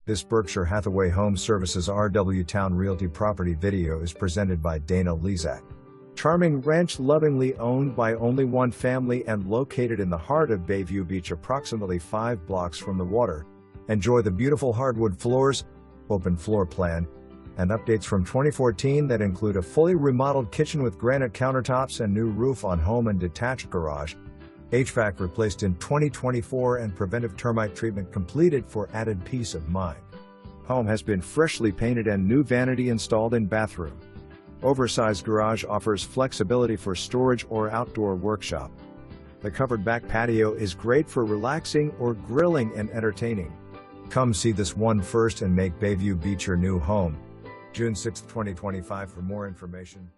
This Berkshire Hathaway Home Services RW Towne Realty property video is presented by Dana Lezak. Charming ranch lovingly owned by only one family and located in the heart of Bayview Beach, approximately 5 blocks from the water. Enjoy the beautiful hardwood floors, open floor plan, and updates from 2014 that include a fully remodeled kitchen with granite countertops and new roof on home and detached garage. HVAC replaced in 2024 and preventive termite treatment completed for added peace of mind. Home has been freshly painted and new vanity installed in bathroom. Oversized garage offers flexibility for storage or outdoor workshop. The covered back patio is great for relaxing or grilling and entertaining. Come see this one first and make Bayview Beach your new home. June 6, 2025. For more information.